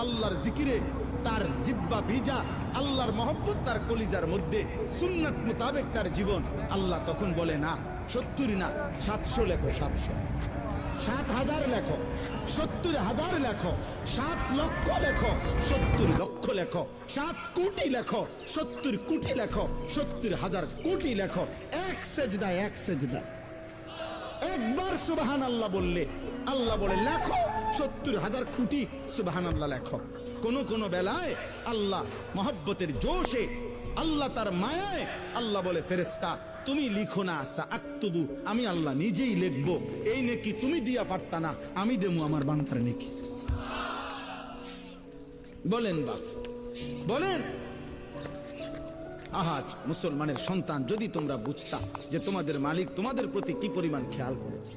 আল্লাহর জিকিরে তার জিহ্বা ভিজা, আল্লাহর মহব্বত তার কলিজার মধ্যে, সুন্নাত মোতাবেক তার জীবন, আল্লাহ তখন বলে না 70 না 700 লেখো, 700, 7,000 লেখো, 70,000 লেখো, 7 লক্ষ লেখো, 70 লক্ষ লেখো, 7 কোটি লেখো, 70 কোটি লেখো, 70,000 কোটি লেখো। এক সেজদায়, এক সেজদায় একবার সুবহানাল্লাহ বললে আল্লাহ বলে লেখো 70,000 কোটি সুবহানাল্লাহ লেখো। কোন কোন বেলায় আল্লাহ মহব্বতের জোশে, আল্লাহ তার মায়ায় আল্লাহ বলে ফেরেশতা তুমি লিখো না, সাআকতুবু, আমি আল্লাহ নিজেই লিখবো। এই নেকি তুমি দিয়া পারতা না, আমি দেবো আমার বান্দার নেকি। বলেন বাপ, বলেন। আহাজ মুসলমানের সন্তান, যদি তোমরা বুঝতা যে তোমাদের মালিক তোমাদের প্রতি কি পরিমাণ খেয়াল করেছে।